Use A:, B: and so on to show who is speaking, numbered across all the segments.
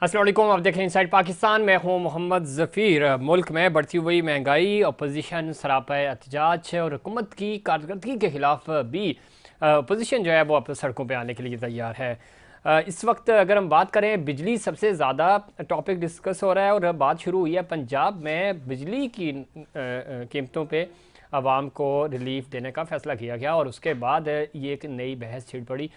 A: अस्सलाम वालेकुम, आप देख रहे हैं इनसाइड पाकिस्तान। मैं हूं मोहम्मद ज़फ़ीर। मुल्क में बढ़ती हुई महंगाई, अपोजिशन सरापा एहतजाज और हुकूमत की कारकर्दगी के ख़िलाफ़ भी अपोजिशन जो है वो अब सड़कों पर आने के लिए तैयार है। इस वक्त अगर हम बात करें, बिजली सबसे ज़्यादा टॉपिक डिस्कस हो रहा है और बात शुरू हुई है पंजाब में बिजली की कीमतों पे आवाम को रिलीफ देने का फ़ैसला किया गया और उसके बाद ये एक नई बहस छिड़ पड़ी।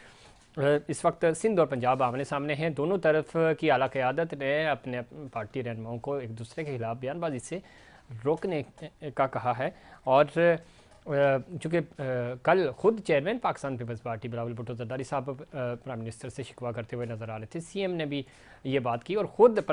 A: इस वक्त सिंध और पंजाब आमने सामने हैं। दोनों तरफ की आला क़यादत ने अपने पार्टी रहनुमाओं को एक दूसरे के खिलाफ बयानबाजी से रोकने का कहा है। और चूँकि कल ख़ुद chairman Pakistan peoples party Bilawal Bhutto Zardari साहब प्राइम मिनिस्टर से शिकवा करते हुए नज़र आ रहे थे। सीएम ने भी ये बात की और ख़ुद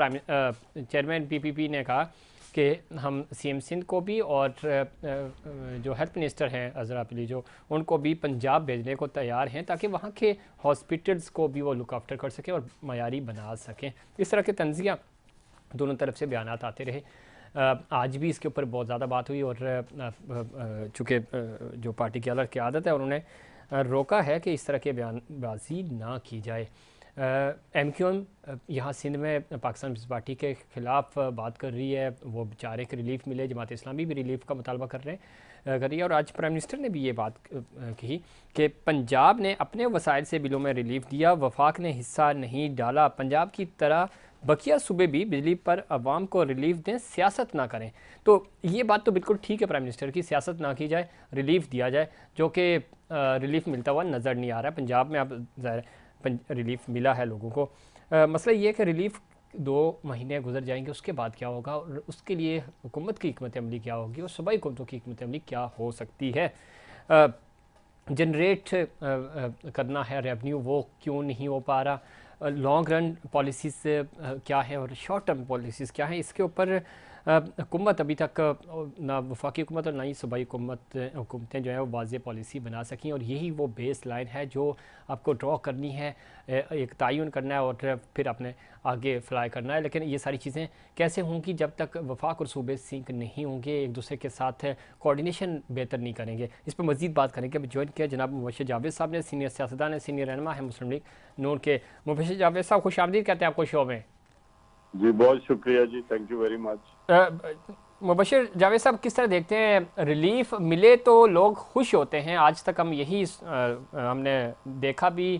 A: चेयरमैन पीपीपी ने कहा कि हम सीएम सिंध को भी और जो हेल्थ मिनिस्टर हैं अजरा पीली जो उनको भी पंजाब भेजने को तैयार हैं ताकि वहाँ के हॉस्पिटल्स को भी वो लुक आफ्टर कर सकें और मयारी बना सकें। इस तरह के तंज़िया दोनों तरफ से बयानात आते रहे। आज भी इसके ऊपर बहुत ज़्यादा बात हुई और चूँकि जो पार्टी की अलग क़यादत है उन्होंने रोका है कि इस तरह की बयानबाजी ना की जाए। MQM यहाँ सिंध में पाकिस्तान पीपल्स पार्टी के ख़िलाफ़ बात कर रही है, वो बेचारे के रिलीफ मिले। जमात इस्लामी भी रिलीफ का मुतालबा कर रही है और आज प्राइम मिनिस्टर ने भी ये बात कही कि पंजाब ने अपने वसाइल से बिलों में रिलीफ दिया, वफाक ने हिस्सा नहीं डाला। पंजाब की तरह बकिया सूबे भी बिजली पर आवाम को रिलीफ दें, सियासत ना करें। तो ये बात तो बिल्कुल ठीक है प्राइम मिनिस्टर की, सियासत ना की जाए, रिलीफ दिया जाए, जो कि रिलीफ मिलता हुआ नज़र नहीं आ रहा है। पंजाब में अब रिलीफ मिला है लोगों को। मसला ये है कि रिलीफ 2 महीने गुजर जाएंगे, उसके बाद क्या होगा और उसके लिए हुकूमत की हिकमत अमली क्या होगी और सूबाई हुकूमतों की हिकमत अमली क्या हो सकती है। जनरेट करना है रेवन्यू, वो क्यों नहीं हो पा रहा। लॉन्ग रन पॉलिसीज़ क्या है और शॉर्ट टर्म पॉलिसीज़ क्या है, इसके ऊपर हुकूमत अभी तक ना वफाकी हुकूमत और ना ही सूबाई हुकूमतें जो है वो वाज़ेह पॉलिसी बना सकें। और यही वो बेस लाइन है जो आपको ड्रॉ करनी है, एक तयन करना है और फिर अपने आगे फ्लाई करना है। लेकिन ये सारी चीज़ें कैसे होंगी जब तक वफाक और सूबे सिंक नहीं होंगे, एक दूसरे के साथ कोऑर्डिनेशन बेहतर नहीं करेंगे। इस पर मज़ीद बात करेंगे। अभी ज्वाइन किया जनाब मुबशर जावेद साहब ने, सीनियर सियासतदान है, सीनियर रहनुमा है मुस्लिम लीग नून के। मुबशर जावेद साहब खुश आमदीद कहते हैं आपको शो में।
B: जी बहुत शुक्रिया जी, thank you very much.
A: Mubashar Javed साहब, किस तरह देखते हैं, रिलीफ मिले तो लोग खुश होते हैं। आज तक हम यही हमने देखा भी,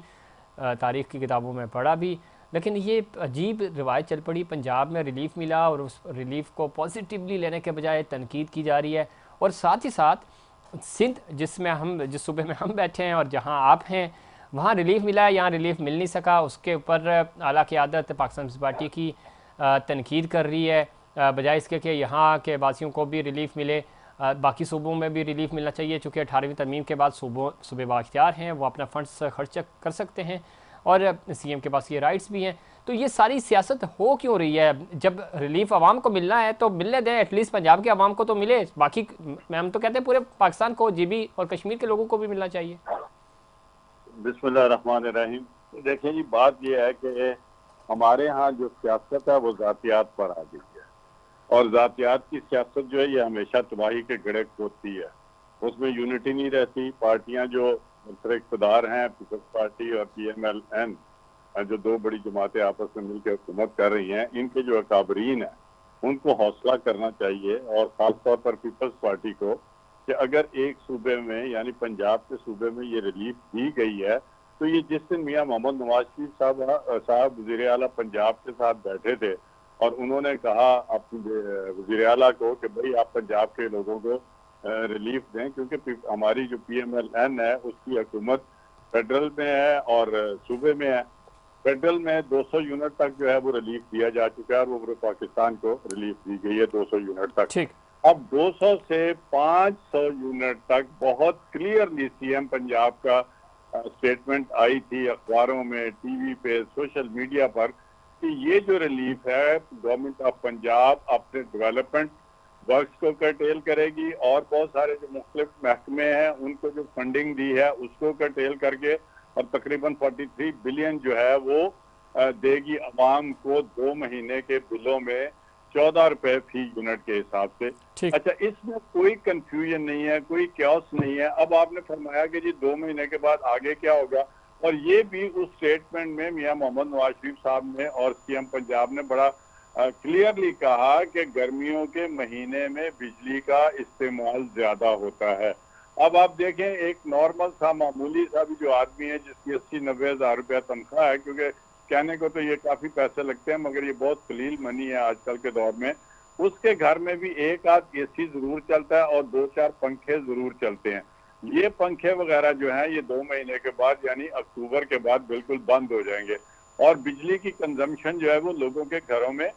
A: तारीख़ की किताबों में पढ़ा भी, लेकिन ये अजीब रिवायत चल पड़ी। पंजाब में रिलीफ मिला और उस रिलीफ को पॉजिटिवली लेने के बजाय तनकीद की जा रही है। और साथ ही साथ सिंध जिस सूबे में हम बैठे हैं और जहाँ आप हैं, वहाँ रिलीफ मिला है, यहाँ रिलीफ मिल नहीं सका। उसके ऊपर आला क़यादत पाकिस्तान पीपल्स पार्टी की तनकीद कर रही है, बजाय इसके कि यहाँ के वासियों को भी रिलीफ मिले। बाकी सूबों में भी रिलीफ मिलना चाहिए, चूँकि 18वीं तरमीम के बाद सूबे बाख्तियार हैं, वो अपना फ़ंड्स खर्च कर सकते हैं और सीएम के पास ये राइट्स भी हैं। तो ये सारी सियासत हो क्यों रही है? जब रिलीफ आवाम को मिलना है तो मिलने दें, एटलीस्ट पंजाब के आवाम को तो मिले, बाकी हम तो कहते हैं पूरे पाकिस्तान को, GB और कश्मीर के लोगों को भी मिलना चाहिए।
B: बिस्मिल्लाहिर्रहमानिर्रहीम। देखिए जी, बात यह है कि हमारे यहाँ जो सियासत है वो ज़ातियात पर आ गई है और ज़ातियात की सियासत जो है ये हमेशा तबाही के गड़े खोदती है। उसमें यूनिटी नहीं रहती। पार्टियां जो इक़्तिदार हैं, पीपल्स पार्टी और PMLN, जो 2 बड़ी जमातें आपस में मिलकर हुकूमत कर रही हैं, इनके जो अकाबरीन हैं उनको हौसला करना चाहिए और ख़ासतौर पर पीपल्स पार्टी को कि अगर एक सूबे में यानी पंजाब के सूबे में ये रिलीफ दी गई है तो ये जिस दिन मियां मोहम्मद नवाज शरीफ साहब वज़ीर आला पंजाब के साथ बैठे थे और उन्होंने कहा अपने वज़ीर आला को कि भाई आप पंजाब के लोगों को रिलीफ दें, क्योंकि हमारी जो PMLN है उसकी हुकूमत फेडरल में है और सूबे में है। फेडरल में 200 यूनिट तक जो है वो रिलीफ दिया जा चुका है और वो पूरे पाकिस्तान को रिलीफ दी गई है 200 यूनिट तक।
A: ठीक।
B: अब 200 से 500 यूनिट तक बहुत क्लियरली CM पंजाब का स्टेटमेंट आई थी अखबारों में, टीवी पे, सोशल मीडिया पर कि ये जो रिलीफ है गवर्नमेंट ऑफ पंजाब अपने डेवलपमेंट वर्क्स को कर्टेल करेगी और बहुत सारे जो मुख्तलिफ महकमे हैं उनको जो फंडिंग दी है उसको कर्टेल करके और तकरीबन 43 बिलियन जो है वो देगी अवाम को 2 महीने के बिलों में 14 रुपए फी यूनिट के हिसाब से। अच्छा, इसमें कोई कंफ्यूजन नहीं है, कोई क्यास नहीं है। अब आपने फरमाया कि जी 2 महीने के बाद आगे क्या होगा, और ये भी उस स्टेटमेंट में मियां मोहम्मद नवाज शरीफ साहब ने और सीएम पंजाब ने बड़ा क्लियरली कहा कि गर्मियों के महीने में बिजली का इस्तेमाल ज्यादा होता है। अब आप देखें, एक नॉर्मल सा मामूली सा भी जो आदमी है जिसकी 80-90 हजार रुपया तनख्वाह है, क्योंकि कहने को तो ये काफी पैसे लगते हैं मगर ये बहुत कलील मनी है आजकल के दौर में, उसके घर में भी एक आध एसी जरूर चलता है और 2-4 पंखे जरूर चलते हैं। ये पंखे वगैरह जो हैं ये 2 महीने के बाद यानी अक्टूबर के बाद बिल्कुल बंद हो जाएंगे और बिजली की कंजम्पशन जो है वो लोगों के घरों में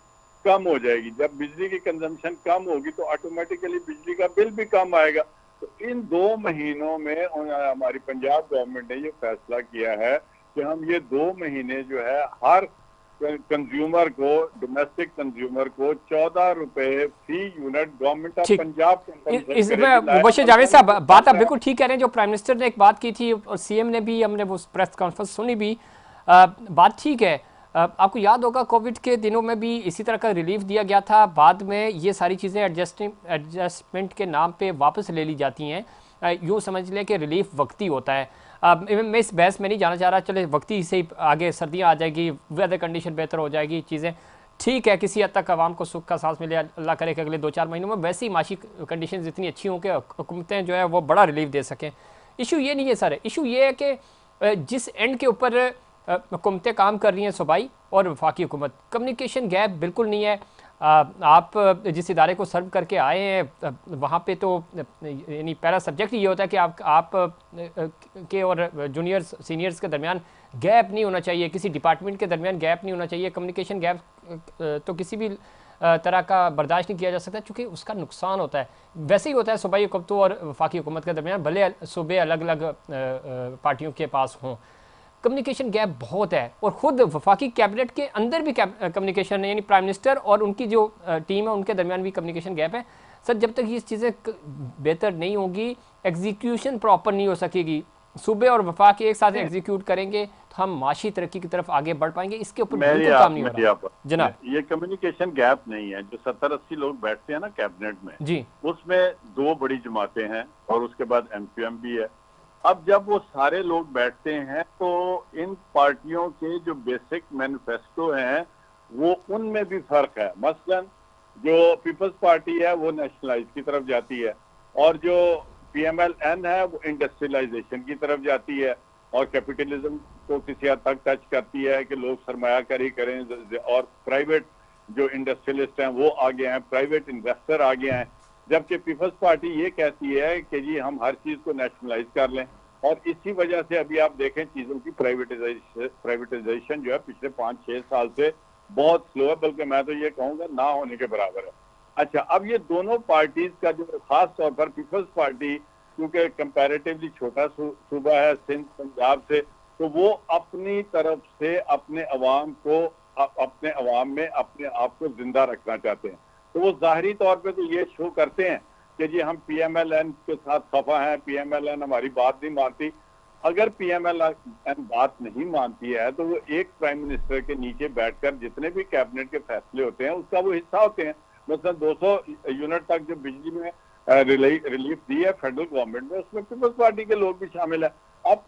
B: कम हो जाएगी। जब बिजली की कंजम्पशन कम होगी तो ऑटोमेटिकली बिजली का बिल भी कम आएगा। तो इन 2 महीनों में हमारी पंजाब गवर्नमेंट ने ये फैसला किया है कि हम ये 2 महीने जो है हर कंज्यूमर को, डोमेस्टिक कंज्यूमर को 14 रुपए फी यूनिट गवर्नमेंट ऑफ पंजाब
A: इसमें मुबशिर जावेद साहब बात आप बिल्कुल ठीक कह रहे हैं। जो प्राइम मिनिस्टर ने एक बात की थी और सीएम ने भी, हमने वो प्रेस कॉन्फ्रेंस सुनी भी, बात ठीक है। आपको याद होगा कोविड के दिनों में भी इसी तरह का रिलीफ दिया गया था, बाद में ये सारी चीज़ें एडजस्टमेंट के नाम पे वापस ले ली जाती हैं। यूँ समझ लें कि रिलीफ वक्ती होता है। मैं इस बहस में नहीं जाना चाह रहा, चले वक्ती से ही आगे सर्दियाँ आ जाएगी, वेदर कंडीशन बेहतर हो जाएगी, चीज़ें ठीक है, किसी हद तक आवाम को सुख का सांस मिले, अल्लाह करे कि अगले 2-4 महीनों में वैसी माशी कंडीशन इतनी अच्छी हों कि हुकूमतें जो है वो बड़ा रिलीफ दे सकें। इशू ये नहीं है सर, इशू ये है कि जिस एंड के ऊपर हुकूमतें काम कर रही हैं सूबाई और वफाकी हुकूमत, कम्युनिकेशन गैप बिल्कुल नहीं है। आप जिस इदारे को सर्व करके आए हैं वहाँ पे तो यानी पहला सब्जेक्ट ये होता है कि आप के और जूनियर्स सीनियर्स के दरमियान गैप नहीं होना चाहिए, किसी डिपार्टमेंट के दरमियान गैप नहीं होना चाहिए। कम्युनिकेशन गैप तो किसी भी तरह का बर्दाश्त नहीं किया जा सकता क्योंकि उसका नुकसान होता है। वैसे ही होता है सूबाई हुकूमतों और वफाकी हुकूमत के दरमियान, भले सूबे अलग अलग पार्टियों के पास हों, कम्युनिकेशन गैप बहुत है। और ख़ुद वफाकी कैबिनेट के अंदर भी कम्युनिकेशन है, यानी प्राइम मिनिस्टर और उनकी जो टीम है उनके दरमियान भी कम्युनिकेशन गैप है। सर जब तक ये चीज़ें बेहतर नहीं होंगी, एग्जीक्यूशन प्रॉपर नहीं हो सकेगी, सूबे और वफाक एक साथ एग्जीक्यूट करेंगे तो हम माशी तरक्की की तरफ आगे बढ़ पाएंगे। इसके ऊपर बिल्कुल काम नहीं हो रहा जनाब।
B: ये कम्युनिकेशन गैप नहीं है। जो 70-80 लोग बैठते हैं ना कैबिनेट में
A: जी,
B: उसमें 2 बड़ी जमातें हैं और उसके बाद एमक्यूएम भी है। अब जब वो सारे लोग बैठते हैं तो इन पार्टियों के जो बेसिक मैनिफेस्टो हैं वो उनमें भी फर्क है। मसलन जो पीपल्स पार्टी है वो नेशनलाइज की तरफ जाती है और जो पीएमएलएन है वो इंडस्ट्रियलाइजेशन की तरफ जाती है और कैपिटलिज्म को किसी हद तक टच करती है कि लोग सरमायाकारी करें और प्राइवेट जो इंडस्ट्रियलिस्ट हैं वो आगे हैं, प्राइवेट इन्वेस्टर आगे हैं। जबकि पीपल्स पार्टी ये कहती है कि जी हम हर चीज को नेशनलाइज कर लें और इसी वजह से अभी आप देखें चीजों की प्राइवेटाइजेशन जो है पिछले 5-6 साल से बहुत स्लो है, बल्कि मैं तो ये कहूँगा ना होने के बराबर है। अच्छा, अब ये दोनों पार्टीज का जो खास तौर पर पीपल्स पार्टी क्योंकि कंपैरेटिवली छोटा सूबा है सिंध पंजाब से, तो वो अपनी तरफ से अपने अवाम को अपने अवाम में अपने आप को जिंदा रखना चाहते हैं। तो वो जाहिरी तौर पे तो ये शो करते हैं कि जी हम पीएमएलएन के साथ खफा हैं, पीएमएलएन हमारी बात नहीं मानती। अगर पीएमएलएन बात नहीं मानती है तो वो एक प्राइम मिनिस्टर के नीचे बैठकर जितने भी कैबिनेट के फैसले होते हैं उसका वो हिस्सा होते हैं। मतलब 200 यूनिट तक जो बिजली में रिलीफ दी है फेडरल गवर्नमेंट में, उसमें पीपल्स पार्टी के लोग भी शामिल है। अब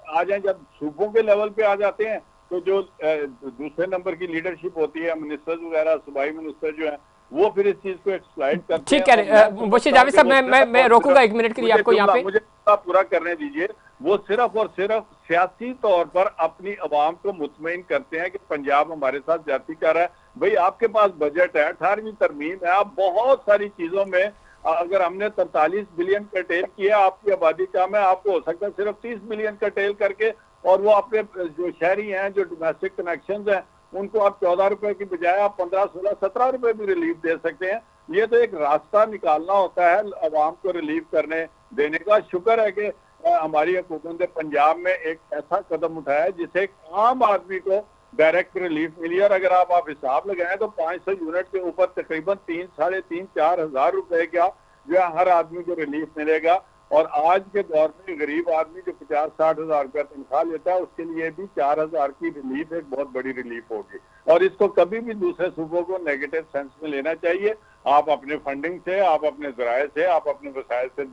B: आ जाए जब सूबों के लेवल पे आ जाते हैं तो जो दूसरे नंबर की लीडरशिप होती है, मिनिस्टर्स वगैरह, सूबाई मिनिस्टर जो है वो फिर इस चीज को एक्सप्लॉइट करते हैं।
A: ठीक है मुबशिर जावेद साहब, मैं रोकूंगा 1 मिनट के लिए आपको यहाँ पे,
B: मुझे पूरा करने दीजिए। वो सिर्फ और सिर्फ सियासी तौर पर अपनी अवाम को मुतमईन करते हैं कि पंजाब हमारे साथ ज्यादती कर रहा है। भाई आपके पास बजट है, 18वीं तरमीम है, आप बहुत सारी चीजों में अगर हमने 43 बिलियन कर्टेल किया, आपकी आबादी कम है, आपको हो सकता है सिर्फ 30 बिलियन कर्टेल करके और वो अपने जो शहरी हैं जो डोमेस्टिक कनेक्शंस हैं उनको आप 14 रुपए की बजाय आप 15, 16, 17 रुपए भी रिलीफ दे सकते हैं। ये तो एक रास्ता निकालना होता है अवाम को रिलीफ करने देने का। शुक्र है कि हमारी हुकूमत ने पंजाब में एक ऐसा कदम उठाया है जिससे आम आदमी को डायरेक्ट रिलीफ मिली। और अगर आप हिसाब लगाएं तो 500 यूनिट के ऊपर तकरीबन 3, 3,500-4 हजार रुपए का जो है हर आदमी को रिलीफ मिलेगा। और आज के दौर में गरीब आदमी जो 50-60 हजार रुपया तनख्वाह लेता है उसके लिए भी 4 हजार की रिलीफ एक बहुत बड़ी रिलीफ होगी। और इसको कभी भी दूसरे सूबों को नेगेटिव सेंस में लेना चाहिए। आप अपने फंडिंग से, आप अपने जराये से, आप अपने वसाइल से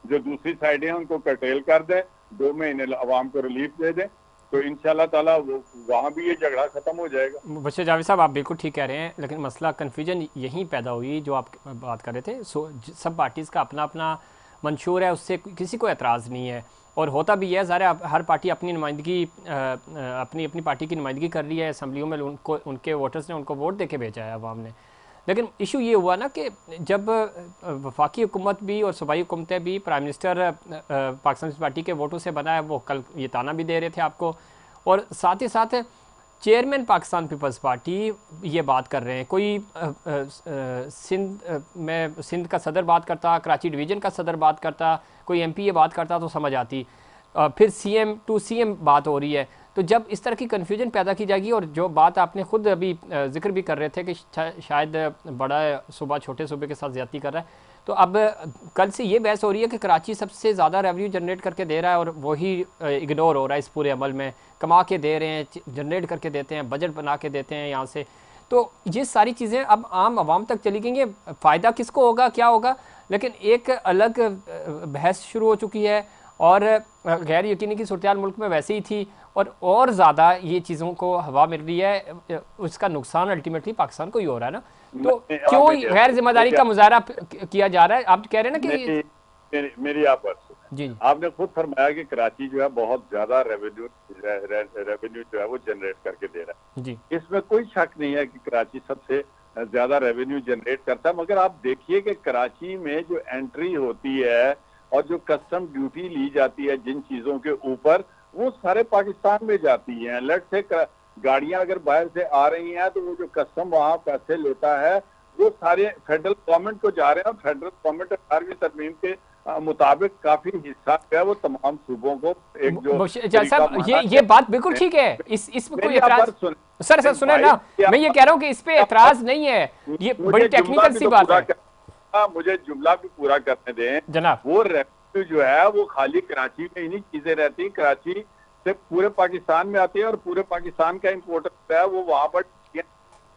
B: जो दूसरी साइडें हैं उनको कर्टेल कर दें, 2 महीने अवाम को रिलीफ दे दें। तो इंशाल्लाह ताला वहाँ भी ये झगड़ा खत्म हो जाएगा।
A: मुबश्शिर जावेद साहब, आप बिल्कुल ठीक कह रहे हैं, लेकिन मसला कन्फ्यूजन यहीं पैदा हुई जो आप बात कर रहे थे। सब पार्टीज़ का अपना अपना मंशूर है, उससे किसी को एतराज़ नहीं है, और होता भी है। ज़ाहिर है हर पार्टी अपनी नुमाइंदगी अपनी अपनी पार्टी की नुमाइंदगी कर रही है असम्बलियों में, उनको उनके वोटर्स ने उनको वोट दे के भेजा है अवाम ने। लेकिन इशू ये हुआ ना कि जब वफाकी हुकूमत भी और सूबाई हुकूमतें भी, प्राइम मिनिस्टर पाकिस्तान पार्टी के वोटों से बना है, वो कल ये ताना भी दे रहे थे आपको, और साथ ही साथ चेयरमैन पाकिस्तान पीपल्स पार्टी ये बात कर रहे हैं। कोई सिंध का सदर बात करता, कराची डिवीज़न का सदर बात करता, कोई एमपी ये बात करता तो समझ आती। फिर सीएम टू सीएम बात हो रही है। तो जब इस तरह की कन्फ्यूजन पैदा की जाएगी, और जो बात आपने खुद अभी जिक्र भी कर रहे थे कि शायद बड़ा सूबा छोटे सूबे के साथ ज़्यादती कर रहा है, तो अब कल से ये बहस हो रही है कि कराची सबसे ज़्यादा रेवेन्यू जनरेट करके दे रहा है, और वही इग्नोर हो रहा है इस पूरे अमल में। कमा के दे रहे हैं, जनरेट करके देते हैं, बजट बना के देते हैं यहाँ से। तो ये सारी चीज़ें अब आम आवाम तक चली गई हैं। फ़ायदा किसको होगा, क्या होगा, लेकिन एक अलग बहस शुरू हो चुकी है, और गैर यकीनी की सूरत मुल्क में वैसे ही थी, और ज़्यादा ये चीज़ों को हवा मिल रही है। उसका नुकसान अल्टीमेटली पाकिस्तान को ही हो रहा है ना। तो क्यों गैर जिम्मेदारी का मुजाहरा किया जा रहा है? आप कह रहे हैं ना कि
B: मेरी आप बात सुने।
A: जी,
B: आपने खुद फरमाया कि कराची जो है बहुत ज्यादा रेवेन्यू जो है वो जनरेट करके दे रहा है
A: जी।
B: इसमें कोई शक नहीं है कि कराची सबसे ज्यादा रेवेन्यू जनरेट करता है। मगर आप देखिए कि कराची में जो एंट्री होती है और जो कस्टम ड्यूटी ली जाती है जिन चीजों के ऊपर, वो सारे पाकिस्तान में जाती हैं। लेट से गाड़ियां अगर बाहर से आ रही हैं तो वो जो कस्टम वहां पैसे लेता है वो सारे फेडरल गवर्नमेंट को जा रहे हैं, और फेडरल गवर्नमेंट 18वीं तरमीम के मुताबिक काफी हिस्सा है वो तमाम सूबों को एक जो
A: साहब ये बात बिल्कुल ठीक है। इस पे कोई एतराज सर सुने ना, मैं ये कह रहा हूँ कि इस पे एतराज नहीं है, ये बड़ी टेक्निकल सी बात है।
B: मुझे जुमला भी पूरा करने दें
A: जनाब।
B: वो रेवेन्यू जो है वो खाली कराची में ही नहीं चीजें रहती, कराची से पूरे पाकिस्तान में आती है, और पूरे पाकिस्तान का इम्पोर्टर है वो वहां पर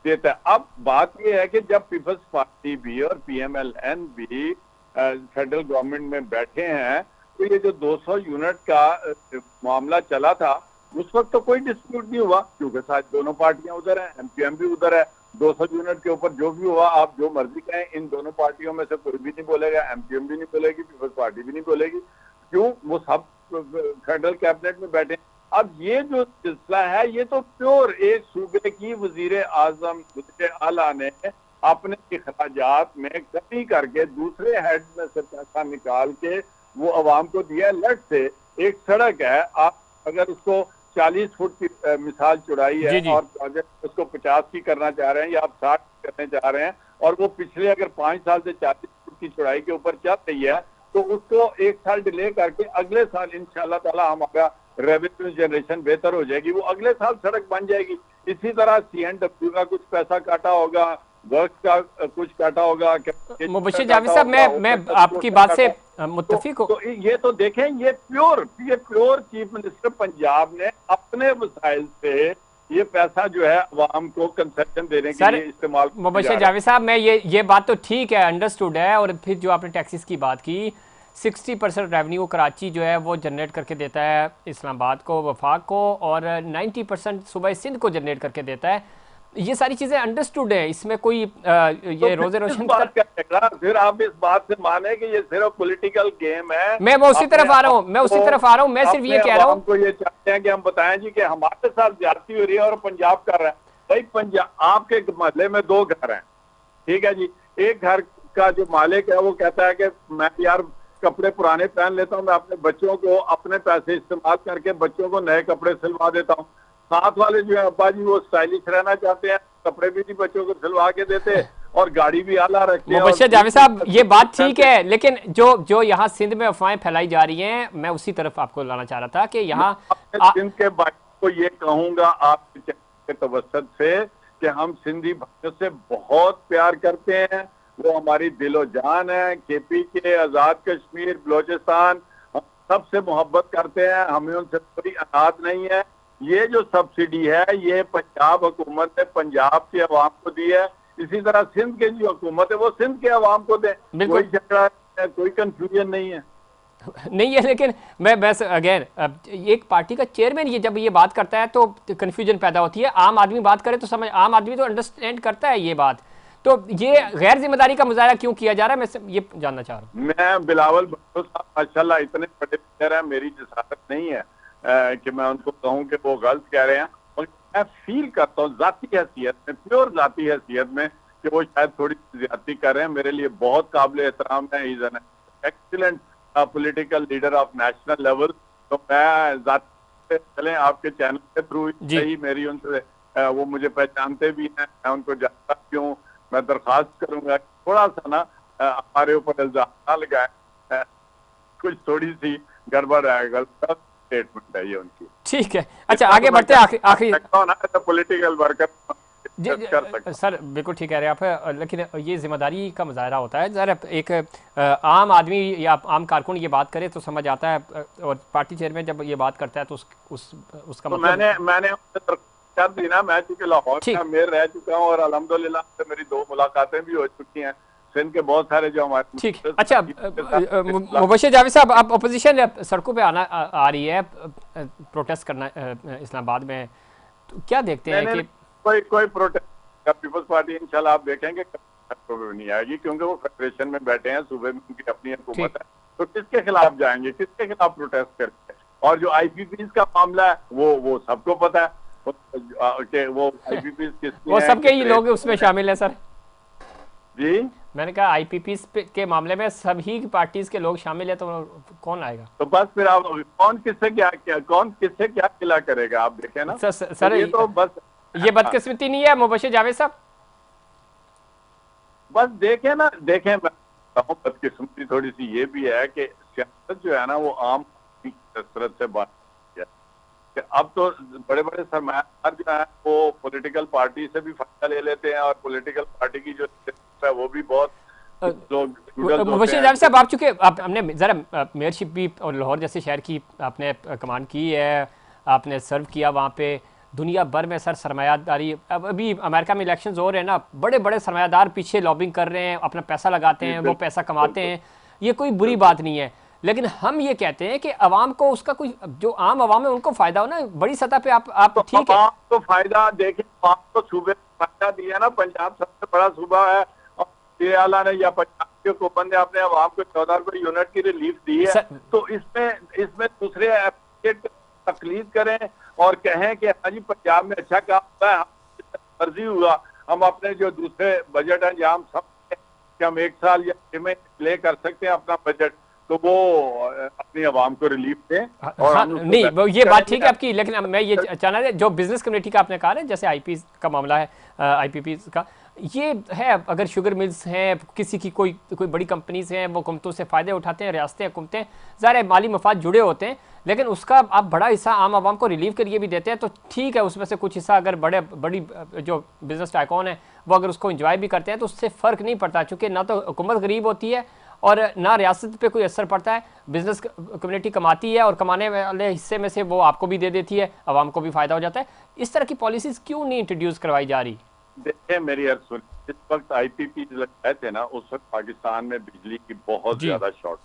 B: देता है। अब बात ये है कि जब पीपल्स पार्टी भी और पीएमएलएन भी फेडरल गवर्नमेंट में बैठे हैं, तो ये जो 200 यूनिट का मामला चला था उस वक्त तो कोई डिस्प्यूट नहीं हुआ, क्योंकि शायद दोनों पार्टियां उधर हैं, एमपीएम भी उधर है। 200 यूनिट के ऊपर जो भी हुआ आप जो मर्जी कहें, इन दोनों पार्टियों में से कोई भी नहीं बोलेगा, एमपीएम भी नहीं बोलेगी, पीपल्स पार्टी भी नहीं बोलेगी, क्यों? वो सब फेडरल कैबिनेट में बैठे। अब ये जो सिलसिला है ये तो प्योर एक सूबे की वजीर आजम वजीर आला ने अपने अखराजात में कमी करके दूसरे हेड में से पैसा निकाल के वो अवाम को दिया। लट से एक सड़क है, आप अगर उसको 40 फुट की मिसाल चौड़ाई है
A: जी।
B: और प्रोजेक्ट उसको 50 की करना चाह रहे हैं या आप 60 करने चाह रहे हैं, और वो पिछले अगर 5 साल से 40 फुट की चौड़ाई के ऊपर चल रही है, तो उसको 1 साल डिले करके अगले साल इंशाल्लाह ताला हमारा रेवेन्यू जनरेशन बेहतर हो जाएगी, वो अगले साल सड़क बन जाएगी। इसी तरह CNW का कुछ पैसा काटा होगा, वर्क का कुछ काटा होगा।
A: मुबश्शिर जावेद साहब, मैं आपकी बात से मुत्तफिक हूं।
B: तो ये तो देखें, ये प्योर चीफ मिनिस्टर पंजाब ने अपने वसाइल से ये पैसा जो है अवाम को कंसेशन देने के लिए इस्तेमाल।
A: मुबश्शिर जावेद साहब, मैं ये बात तो ठीक है, अंडरस्टूड है। और फिर जो आपने टैक्सेस की बात की, 60% रेवेन्यू कराची जो है वो जनरेट करके देता है इस्लामाबाद को, वफाक को, और 90% सूबा सिंध को जनरेट करके देता है। ये सारी चीजें अंडरस्टूड है, इसमें कोई ये रोजे रोशन
B: फिर आप इस बात से माने कि ये सिर्फ पॉलिटिकल गेम है।
A: मैं उसी तरफ आ रहा हूँ, मैं सिर्फ ये कह रहा हूँ,
B: हमको ये चाहते हैं कि हम बताएं जी कि हमारे साथ ज्यादती हो रही है और पंजाब कर रहा है। भाई पंजाब, आपके मोहल्ले में 2 घर हैं, ठीक है जी। एक घर का जो मालिक है वो कहता है कि मैं यार कपड़े पुराने पहन लेता हूँ, मैं अपने बच्चों को अपने पैसे इस्तेमाल करके बच्चों को नए कपड़े सिलवा देता हूँ। साथ वाले जो है अब्बा जी वो स्टाइलिश रहना चाहते हैं, कपड़े भी नहीं बच्चों को सिलवा के देते और गाड़ी भी आला रखते हैं।
A: मुबश्शिर जावेद साहब, ये बात ठीक है, लेकिन जो यहाँ सिंध में अफवाहें फैलाई जा रही हैं, मैं उसी तरफ आपको लाना चाह रहा था कि यहाँ
B: सिंध के भाइयों को ये कहूंगा आपके तवस्सुत से कि हम सिंधी भाइयों से बहुत प्यार करते हैं, वो हमारी दिलो जान है। केपी के, आजाद कश्मीर, बलोचिस्तान, हम सबसे मोहब्बत करते हैं, हमें उनसे कोई अनाद नहीं है। ये जो सब्सिडी है ये पंजाब हुकूमत ने पंजाब के अवाम को दी है, इसी तरह सिंध के जो हुकूमत है वो सिंध के अवाम को दे। कोई झगड़ा, कोई कंफ्यूजन नहीं है।
A: नहीं है, लेकिन मैं बस अगेन एक पार्टी का चेयरमैन ये जब ये बात करता है तो कन्फ्यूजन पैदा होती है। आम आदमी बात करे तो समझ, आम आदमी तो अंडरस्टैंड करता है ये बात। तो ये गैर जिम्मेदारी का मुजाहरा क्यों किया जा रहा है, मैं ये जानना चाह रहा हूँ।
B: मैं बिलावल भुट्टो साहब माशाल्लाह इतने बड़े प्लेयर हैं, मेरी जसारत नहीं है कि मैं उनको कहूँ कि वो गलत कह रहे हैं। और मैं फील करता हूँ जाती हैसियत में, प्योर जाती हैसियत में, कि वो शायद थोड़ी ज्यादती कर रहे हैं। मेरे लिए बहुत काबिल एहतराम है, is an excellent political leader of national level. तो मैं जाती चले आपके चैनल के थ्रू ही मेरी उनसे वो मुझे पहचानते भी हैं, मैं उनको जानता भी हूँ। मैं दरखास्त करूंगा थोड़ा सा ना हमारे ऊपर इल्जाम ना लगाए, कुछ थोड़ी सी गड़बड़ है, गलत स्टेटमेंट है ये उनकी।
A: ठीक है, अच्छा आगे बढ़ते हैं। आखिरी
B: पॉलिटिकल वर्कर कर सकता
A: सर बिल्कुल ठीक कह रहे हैं आप, लेकिन ये जिम्मेदारी का मुजाहरा होता है। ज़रा एक आम आदमी या आम कारकुन ये बात करे तो समझ आता है, और पार्टी चेयरमैन जब ये बात करता है तो उसका
B: तो
A: मतलब
B: मैंने कर दी ना। मैं चूंकि लाहौर में अमीर रह चुका हूँ और अल्हम्दुलिल्लाह से मेरी 2 मुलाकातें भी हो चुकी हैं सिंध के बहुत सारे जो हमारे।
A: ठीक, अच्छा मुबश्शिर जावेद साहब, आप अपोजिशन सड़कों पे आ रही है प्रोटेस्ट करना इस्लामाबाद में, तो क्या देखते हैं कि
B: कोई प्रोटेस्ट पीपल्स पार्टी इंशाल्लाह आप देखेंगे नहीं आएगी, क्योंकि वो फेडरेशन में बैठे हैं, सूबे में उनकी अपनी हुकूमत है। तो किसके खिलाफ जाएंगे, किसके खिलाफ प्रोटेस्ट करेंगे? और जो आईपीपी का मामला है वो सबको पता है कि वो आईपीपी किसके
A: वो सबके ही लोग उसमें शामिल है सर
B: जी।
A: मैंने कहा आईपीपी के मामले में सभी पार्टीज के लोग शामिल है, तो कौन आएगा?
B: तो बस फिर आप कौन किससे क्या किला करेगा, आप देखें ना
A: सर
B: ये तो बस
A: ये बदकिस्मती नहीं है मुबश्शिर जावेद साहब?
B: बस देखें ना, देखें मैं बदकिस्मती थोड़ी सी ये भी है कि सियासत जो है ना वो आम कसरत से बात है। अब तो बड़े बड़े सरमायादार जो है वो पॉलिटिकल पार्टी से भी फायदा ले लेते हैं, और पॉलिटिकल पार्टी की जो है वो भी बहुत लोग।
A: मुबश्शिर जावेद साहब, आप चूंकि आपने जरा मेयरशिप भी और लाहौर जैसे शहर की आपने कमांड की है, आपने सर्व किया वहाँ पे, दुनिया भर में सर सरमायादारी, अब अभी अमेरिका में इलेक्शंस हो रहे हैं ना, बड़े बड़े सरमायादार पीछे लॉबिंग कर रहे हैं, अपना पैसा लगाते हैं, वो पैसा कमाते हैं, ये कोई बुरी बात नहीं है। लेकिन हम ये कहते हैं कि अवाम को उसका कोई, जो आम अवाम है उनको फायदा हो ना बड़ी सतह पे। आप ठीक है
B: तो फायदा देखिए, तो सूबे फायदा दिया ना, पंजाब सबसे बड़ा सूबा है और आला ने या पंजाब के हुकूमत ने अपने अवाम को 14 रुपए यूनिट की रिलीफ दी है। तो इसमें दूसरे तकलीद करें और कहें कि हाँ जी पंजाब में अच्छा काम हुआ है, मर्जी हुआ, हम अपने जो दूसरे बजट है जहाँ हम सब कि हम 1 साल या 6 महीने प्ले कर सकते हैं अपना बजट, तो वो अपनी आवाम को रिलीफ दें। और
A: हाँ, नहीं ये बात ठीक है आपकी, लेकिन मैं ये चाहना है जो बिजनेस कम्युनिटी का आपने कहा है, जैसे आईपी का मामला है, आईपीपी का ये है, अगर शुगर मिल्स हैं, किसी की कोई बड़ी कंपनीज हैं, वो हुकूमतों से फ़ायदे उठाते हैं, रियासतें हुकूमतें, ज़ाहिर माली मफाद जुड़े होते हैं, लेकिन उसका आप बड़ा हिस्सा आम आवाम को रिलीव के लिए भी देते हैं, तो ठीक है उसमें से कुछ हिस्सा अगर बड़ी जो बिजनेस टाइकॉन है वो अगर उसको इंजॉय भी करते हैं तो उससे फ़र्क नहीं पड़ता, चूँकि ना तो हुकूमत गरीब होती है और ना रियासत पे कोई असर पड़ता है। बिजनेस कम्युनिटी कमाती है और कमाने वाले हिस्से में से वो आपको भी दे देती है, आवाम को भी फ़ायदा हो जाता है। इस तरह की पॉलिसीज़ क्यों नहीं इंट्रोड्यूस करवाई जा रही?
B: देखिए मेरी अर्ज सुन, जिस वक्त आईपीपी लगाए थे ना, उस वक्त पाकिस्तान में बिजली की बहुत ज्यादा शॉर्ट।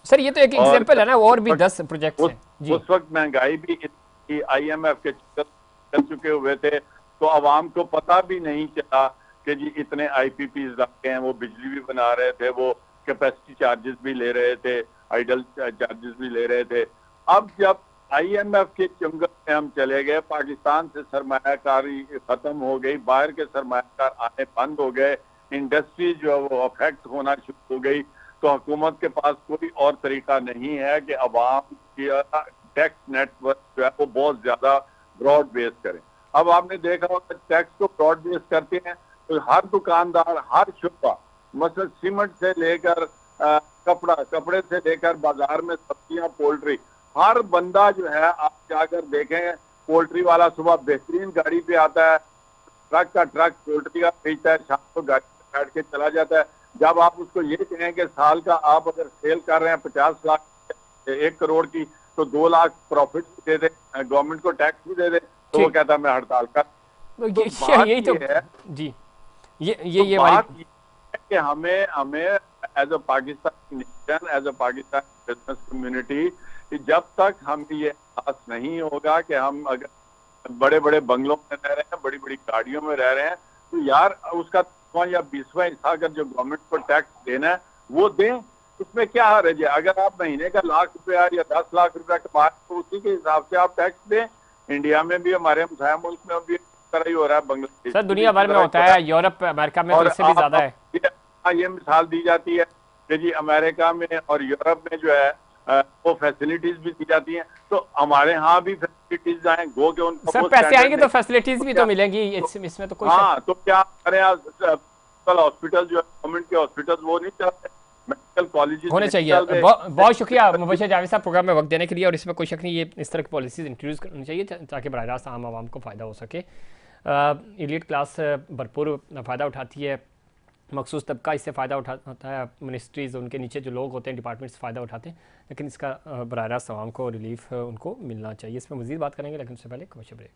A: सर ये तो एक एग्जांपल है ना, और भी 10 प्रोजेक्ट्स हैं।
B: उस वक्त महंगाई भी इतनी, IMF के चल चुके हुए थे, तो आवाम को पता भी नहीं चला कि जी इतने आईपीपी रखे हैं। वो बिजली भी बना रहे थे, वो कैपेसिटी चार्जेस भी ले रहे थे, आइडल चार्जेस भी ले रहे थे। अब जब IMF के चंगल में हम चले गए, पाकिस्तान से सरमायाकारी खत्म हो गई, बाहर के सरमायाकार आने बंद हो गए, इंडस्ट्री जो है वो अफेक्ट होना शुरू हो गई, तो हुकूमत के पास कोई और तरीका नहीं है कि अवाम की टैक्स नेटवर्क जो है वो बहुत ज्यादा ब्रॉड बेस करें। अब आपने देखा होगा टैक्स को ब्रॉड बेस करते हैं तो हर दुकानदार, हर शुबा, मतलब सीमेंट से लेकर कपड़े से लेकर बाजार में सब्जियां, पोल्ट्री, हर बंदा जो है आप जाकर देखें, पोल्ट्री वाला सुबह बेहतरीन गाड़ी पे आता है, ट्रक का ट्रक पोल्ट्री का भेजता है, शाम को गाड़ी में बैठ के चला जाता है। जब आप उसको ये कहें कि साल का आप अगर सेल कर रहे हैं 50 लाख 1 करोड़ की, तो 2 लाख प्रॉफिट दे दे, गवर्नमेंट को टैक्स भी दे दे, तो वो कहता है मैं हड़ताल कर।
A: तो यही तो है जी, ये
B: बात ये है कि हमें as a Pakistan as a Pakistan business community कि जब तक हम ये एहसास नहीं होगा कि हम अगर बड़े बड़े बंगलों में रह रहे हैं, बड़ी बड़ी गाड़ियों में रह रहे हैं, तो यार उसका 10वां या 20वां हिस्सा अगर जो गवर्नमेंट को टैक्स देना है वो दें। उसमें क्या हर्ज है? अगर आप महीने का ₹1,00,000 या 10 लाख रुपया कमा तो उसी के हिसाब से आप टैक्स दें। इंडिया में भी, हमारे हमसाया मुल्क में भी तरह ही हो रहा है, बांग्लादेश
A: सर दुनिया भर में होता है, यूरोप अमेरिका में तो
B: और
A: इससे भी ज़्यादा है।
B: ये मिसाल दी जाती है कि जी अमेरिका में और यूरोप में जो है वो फैसिलिटीज भी दी जाती हैं, तो हमारे यहाँ भी फैसिलिटीज आए गो के उनको
A: सर पैसे आएंगे तो फैसिलिटीज भी तो मिलेंगी, इसमें तो कोई
B: हाँ, तो क्या करें? हॉस्पिटल जो है गवर्नमेंट के हॉस्पिटल वो नहीं चलते, मेडिकल कॉलेजेस
A: होने चाहिए। बहुत शुक्रिया मुबशर जावेद साहब प्रोग्राम में वक्त देने के लिए, और इसमें कोई शक नहीं, ये इस तरह की पॉलिसीज इंट्रोड्यूस करनी चाहिए ताकि बराह रास्त आम आवाम को फ़ायदा हो सके। एलीट क्लास भरपूर फ़ायदा उठाती है, मखसूस तबका इससे फ़ायदा उठाता है, मिनिस्ट्रीज़ उनके नीचे जो लोग होते हैं डिपार्टमेंट्स फ़ायदा उठाते हैं, लेकिन इसका बराह रास्त आवाम को रिलीफ उनको मिलना चाहिए। इस पर मज़ीद बात करेंगे, लेकिन उससे पहले कमर्शियल ब्रेक।